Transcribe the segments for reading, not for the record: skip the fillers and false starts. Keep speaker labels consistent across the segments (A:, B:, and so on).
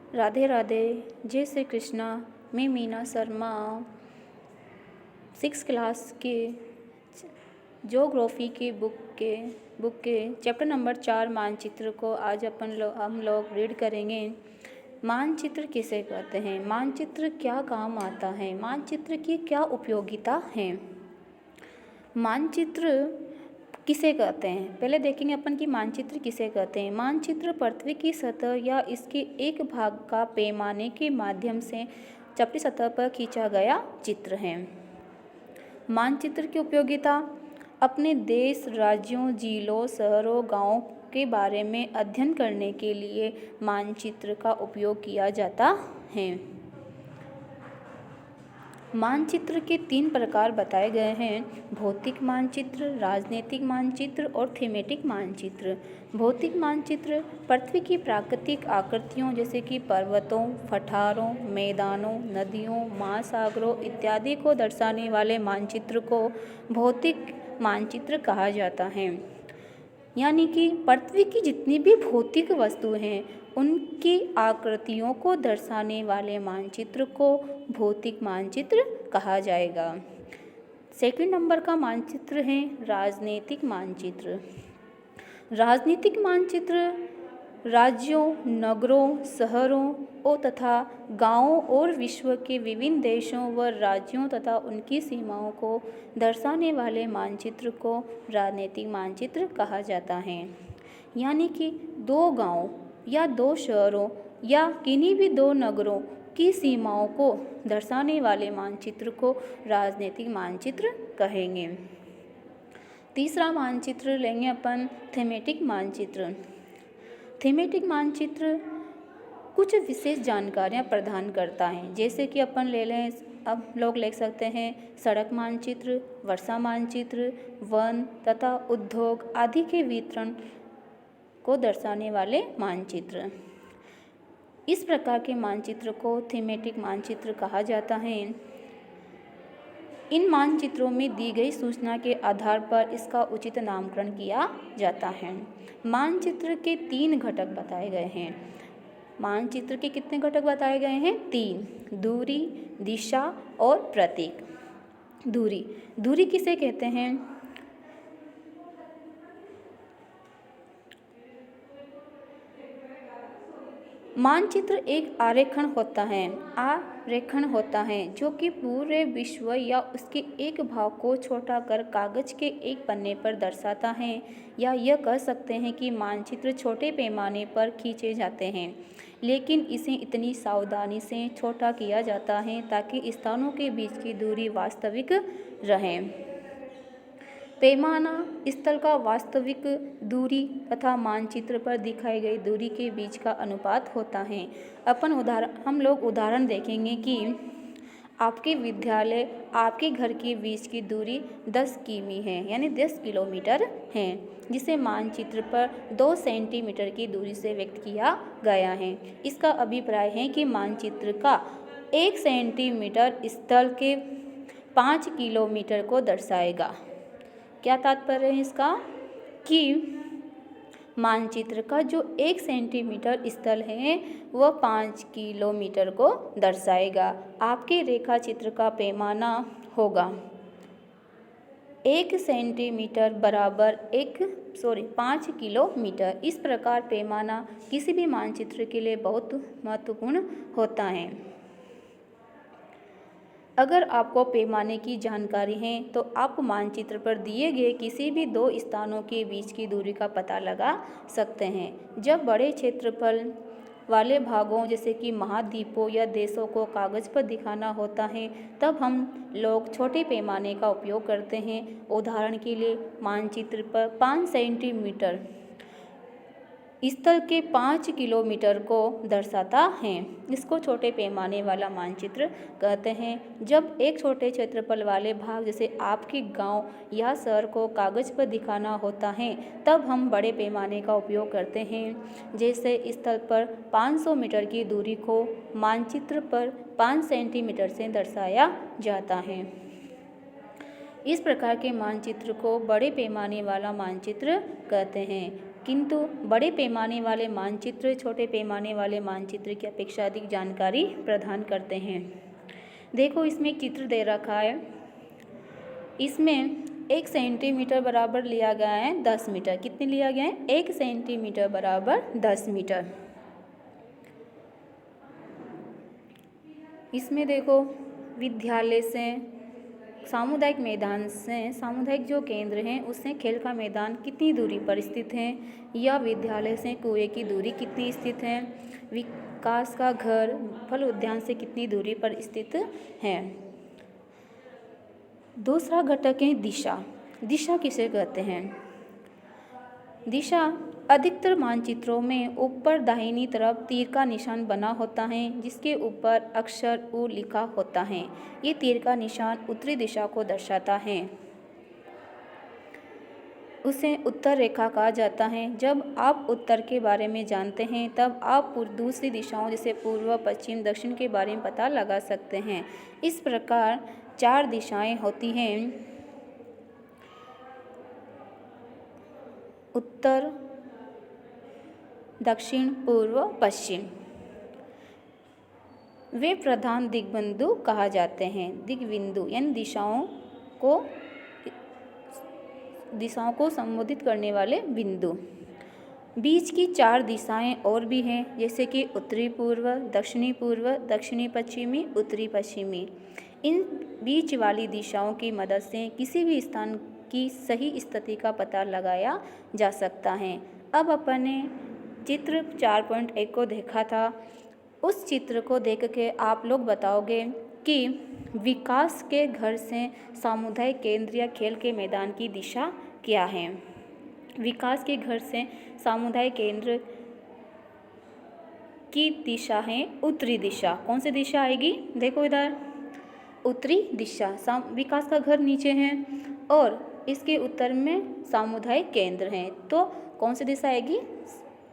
A: राधे राधे, जय श्री कृष्णा। मैं मीना शर्मा 6 क्लास के ज्योग्राफी की बुक के चैप्टर नंबर 4 मानचित्र को आज हम लोग रीड करेंगे। मानचित्र किसे कहते हैं, मानचित्र क्या काम आता है, मानचित्र की क्या उपयोगिता है, मानचित्र किसे कहते हैं। पहले देखेंगे अपन कि मानचित्र किसे कहते हैं। मानचित्र पृथ्वी की सतह या इसके एक भाग का पैमाने के माध्यम से चपटी सतह पर खींचा गया चित्र है। मानचित्र की उपयोगिता, अपने देश, राज्यों, जिलों, शहरों, गांवों के बारे में अध्ययन करने के लिए मानचित्र का उपयोग किया जाता है। मानचित्र के 3 प्रकार बताए गए हैं: भौतिक मानचित्र, राजनीतिक मानचित्र और थीमेटिक मानचित्र। भौतिक मानचित्र पृथ्वी की प्राकृतिक आकृतियों जैसे कि पर्वतों, पठारों, मैदानों, नदियों, महासागरों इत्यादि को दर्शाने वाले मानचित्र को भौतिक मानचित्र कहा जाता है। यानी कि पृथ्वी की जितनी भी भौतिक वस्तुएं हैं उनकी आकृतियों को दर्शाने वाले मानचित्र को भौतिक मानचित्र कहा जाएगा। सेकंड नंबर का मानचित्र है राजनीतिक मानचित्र। राजनीतिक मानचित्र राज्यों, नगरों, शहरों और तथा गांवों और विश्व के विभिन्न देशों व राज्यों तथा उनकी सीमाओं को दर्शाने वाले मानचित्र को राजनीतिक मानचित्र कहा जाता है। यानी कि 2 गांवों या 2 शहरों या किन्हीं भी 2 नगरों की सीमाओं को दर्शाने वाले मानचित्र को राजनीतिक मानचित्र कहेंगे। तीसरा मानचित्र लेंगे अपन थीमेटिक मानचित्र। थीमेटिक मानचित्र कुछ विशेष जानकारियां प्रदान करता है, जैसे कि अपन ले लें, अब लोग लिख सकते हैं सड़क मानचित्र, वर्षा मानचित्र, वन तथा उद्योग आदि के वितरण को दर्शाने वाले मानचित्र। इस प्रकार के मानचित्र को थीमेटिक मानचित्र कहा जाता है। इन मानचित्रों में दी गई सूचना के आधार पर इसका उचित नामकरण किया जाता है। मानचित्र के 3 घटक बताए गए हैं। मानचित्र के कितने घटक बताए गए हैं? 3। दूरी, दिशा और प्रतीक। दूरी किसे कहते हैं? मानचित्र एक आरेखण होता है जो कि पूरे विश्व या उसके एक भाग को छोटा कर कागज के एक पन्ने पर दर्शाता है, या यह कह सकते हैं कि मानचित्र छोटे पैमाने पर खींचे जाते हैं, लेकिन इसे इतनी सावधानी से छोटा किया जाता है ताकि स्थानों के बीच की दूरी वास्तविक रहे। पैमाना स्थल का वास्तविक दूरी तथा मानचित्र पर दिखाई गई दूरी के बीच का अनुपात होता है। हम लोग उदाहरण देखेंगे कि आपके विद्यालय आपके घर के बीच की दूरी 10 किमी है, यानी 10 किलोमीटर है, जिसे मानचित्र पर 2 सेंटीमीटर की दूरी से व्यक्त किया गया है। इसका अभिप्राय है कि मानचित्र का 1 सेंटीमीटर स्थल के 5 किलोमीटर को दर्शाएगा। क्या तात्पर्य है इसका? कि मानचित्र का जो 1 सेंटीमीटर स्थल है वह 5 किलोमीटर को दर्शाएगा। आपके रेखा चित्र का पैमाना होगा 1 सेंटीमीटर बराबर 5 किलोमीटर। इस प्रकार पैमाना किसी भी मानचित्र के लिए बहुत महत्वपूर्ण होता है। अगर आपको पैमाने की जानकारी है तो आप मानचित्र पर दिए गए किसी भी 2 स्थानों के बीच की दूरी का पता लगा सकते हैं। जब बड़े क्षेत्रफल वाले भागों जैसे कि महाद्वीपों या देशों को कागज पर दिखाना होता है तब हम लोग छोटे पैमाने का उपयोग करते हैं। उदाहरण के लिए मानचित्र पर 5 सेंटीमीटर स्थल के 5 किलोमीटर को दर्शाता है। इसको छोटे पैमाने वाला मानचित्र कहते हैं। जब एक छोटे क्षेत्रफल वाले भाग जैसे आपके गांव या शहर को कागज पर दिखाना होता है तब हम बड़े पैमाने का उपयोग करते हैं। जैसे स्थल पर 500 मीटर की दूरी को मानचित्र पर 5 सेंटीमीटर से दर्शाया जाता है। इस प्रकार के मानचित्र को बड़े पैमाने वाला मानचित्र कहते हैं। किंतु बड़े पैमाने वाले मानचित्र छोटे पैमाने वाले मानचित्र की अपेक्षा अधिक जानकारी प्रदान करते हैं। देखो इसमें एक चित्र दे रखा है, इसमें 1 सेंटीमीटर बराबर लिया गया है 10 मीटर। कितने लिया गया है? 1 सेंटीमीटर बराबर 10 मीटर। इसमें देखो विद्यालय से, सामुदायिक मैदान से, सामुदायिक जो केंद्र हैं उससे खेल का मैदान कितनी दूरी पर स्थित है, या विद्यालय से कुएं की दूरी कितनी स्थित है, विकास का घर फल उद्यान से कितनी दूरी पर स्थित है। दूसरा घटक है दिशा। दिशा किसे कहते हैं? दिशा अधिकतर मानचित्रों में ऊपर दाहिनी तरफ तीर का निशान बना होता है जिसके ऊपर अक्षर U लिखा होता है। ये तीर का निशान उत्तरी दिशा को दर्शाता है। उसे उत्तर रेखा कहा जाता है। जब आप उत्तर के बारे में जानते हैं तब आप दूसरी दिशाओं जैसे पूर्व, पश्चिम, दक्षिण के बारे में पता लगा सकते हैं। इस प्रकार 4 दिशाएं होती हैं: उत्तर, दक्षिण, पूर्व, पश्चिम। वे प्रधान दिग्बिंदु कहा जाते हैं। दिग्बिंदु यानी दिशाओं को संबोधित करने वाले बिंदु। बीच की 4 दिशाएं और भी हैं जैसे कि उत्तरी पूर्व, दक्षिणी पश्चिमी, उत्तरी पश्चिमी। इन बीच वाली दिशाओं की मदद से किसी भी स्थान की सही स्थिति का पता लगाया जा सकता है। अब अपन ने चित्र 4.1 को देखा था। उस चित्र को देख के आप लोग बताओगे कि विकास के घर से सामुदायिक केंद्र या खेल के मैदान की दिशा क्या है। विकास के घर से सामुदायिक केंद्र की दिशा है उत्तरी दिशा। कौन सी दिशा आएगी? देखो इधर उत्तरी दिशा। विकास का घर नीचे है और इसके उत्तर में सामुदायिक केंद्र है, तो कौन सी दिशा आएगी?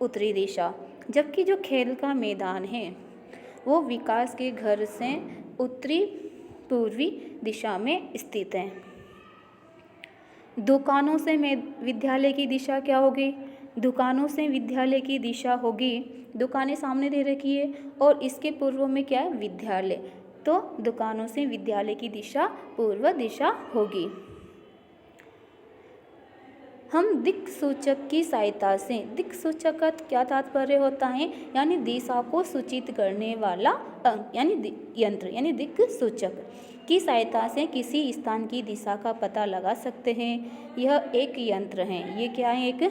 A: उत्तरी दिशा। जबकि जो खेल का मैदान है वो विकास के घर से उत्तरी पूर्वी दिशा में स्थित है। दुकानों से विद्यालय की दिशा क्या होगी? दुकानों से विद्यालय की दिशा होगी, दुकानें सामने दे रखी है और इसके पूर्व में क्या है? विद्यालय। तो दुकानों से विद्यालय की दिशा पूर्व दिशा होगी। हम दिक् सूचक की सहायता से, दिक् सूचक का क्या तात्पर्य होता है? यानी दिशा को सूचित करने वाला यानी यंत्र, यानी दिक् सूचक की सहायता से किसी स्थान की दिशा का पता लगा सकते हैं। यह एक यंत्र है। ये क्या है? एक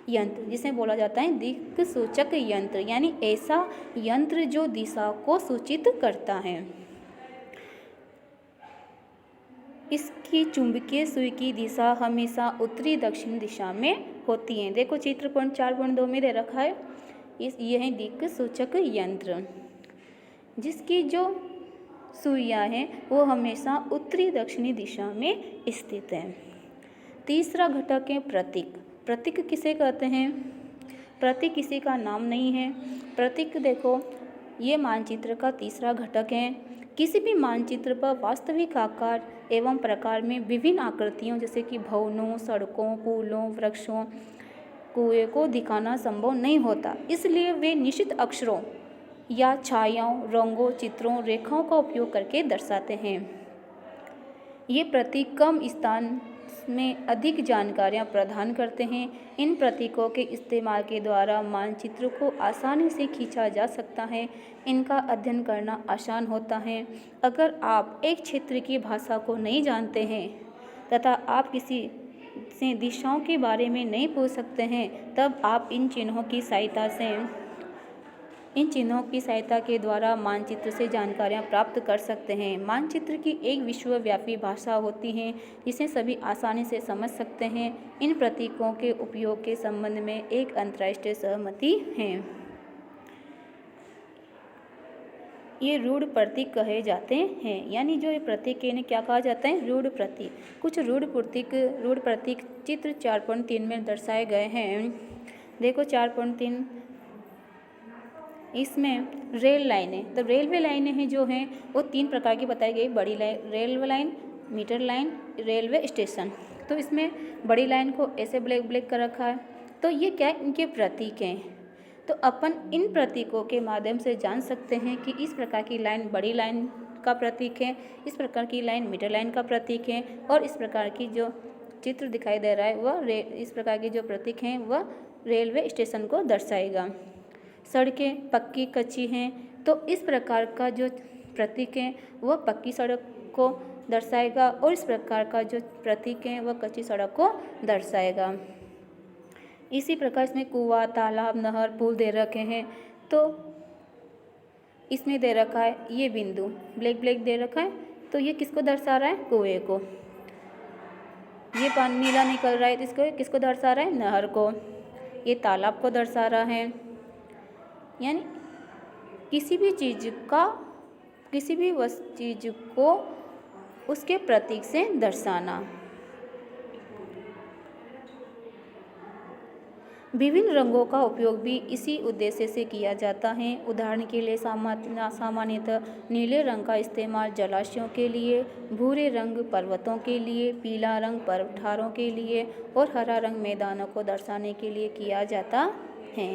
A: यंत्र जिसे बोला जाता है दिक् सूचक यंत्र, यानी ऐसा यंत्र जो दिशा को सूचित करता है। इसकी चुंबकीय सुई की दिशा हमेशा उत्तरी दक्षिण दिशा में होती है। देखो चित्र 4.2 में दे रखा है। यह है दिक् सूचक यंत्र जिसकी जो सुइयाँ हैं वो हमेशा उत्तरी दक्षिणी दिशा में स्थित है। तीसरा घटक है प्रतीक। प्रतीक किसे कहते हैं? प्रतीक किसी का नाम नहीं है। प्रतीक देखो ये मानचित्र का तीसरा घटक है। किसी भी मानचित्र पर वास्तविक आकार एवं प्रकार में विभिन्न आकृतियों जैसे कि भवनों, सड़कों, पुलों, वृक्षों, कुएं को दिखाना संभव नहीं होता। इसलिए वे निश्चित अक्षरों या छायाओं, रंगों, चित्रों, रेखाओं का उपयोग करके दर्शाते हैं। ये प्रतीक कम स्थान में अधिक जानकारियाँ प्रदान करते हैं। इन प्रतीकों के इस्तेमाल के द्वारा मानचित्र को आसानी से खींचा जा सकता है। इनका अध्ययन करना आसान होता है। अगर आप एक क्षेत्र की भाषा को नहीं जानते हैं तथा आप किसी से दिशाओं के बारे में नहीं पूछ सकते हैं, तब आप इन चिन्हों की सहायता के द्वारा मानचित्र से जानकारियाँ प्राप्त कर सकते हैं। मानचित्र की एक विश्वव्यापी भाषा होती है जिसे सभी आसानी से समझ सकते हैं। इन प्रतीकों के उपयोग के संबंध में एक अंतर्राष्ट्रीय सहमति है। ये रूढ़ प्रतीक कहे जाते हैं, यानी जो ये प्रतीक इन्हें क्या कहा जाता है? रूढ़ प्रतीक। कुछ रूढ़ प्रतीक चित्र 4.3 में दर्शाए गए हैं। देखो 4.3 इसमें रेल लाइनें, तो रेलवे लाइनें हैं जो हैं वो 3 प्रकार की बताई गई। बड़ी line, railway line, metre line, railway station. तो इसमें बड़ी लाइन को ऐसे ब्लैक कर रखा है तो ये क्या है, इनके प्रतीक हैं। तो अपन इन प्रतीकों के माध्यम से जान सकते हैं कि इस प्रकार की लाइन बड़ी लाइन का प्रतीक है, इस प्रकार की लाइन मीटर लाइन का प्रतीक है, और इस प्रकार की जो चित्र दिखाई दे रहा है वह इस प्रकार के जो प्रतीक हैं वह रेलवे स्टेशन को दर्शाएगा। सड़कें पक्की कच्ची हैं, तो इस प्रकार का जो प्रतीक है वह पक्की सड़क को दर्शाएगा, और इस प्रकार का जो प्रतीक है वह कच्ची सड़क को दर्शाएगा। इसी प्रकार इसमें कुआं, तालाब, नहर, पुल दे रखे हैं। तो इसमें दे रखा है ये बिंदु ब्लैक ब्लैक दे रखा है, तो ये किसको दर्शा रहा है, कुएं को। ये पानी नीला निकल रहा है, तो इसको किसको दर्शा रहा है, नहर को। ये तालाब को दर्शा रहा है। यानी किसी भी चीज़ को उसके प्रतीक से दर्शाना। विभिन्न रंगों का उपयोग भी इसी उद्देश्य से किया जाता है। उदाहरण के लिए सामान्यतः नीले रंग का इस्तेमाल जलाशयों के लिए, भूरे रंग पर्वतों के लिए, पीला रंग पठारों के लिए और हरा रंग मैदानों को दर्शाने के लिए किया जाता है।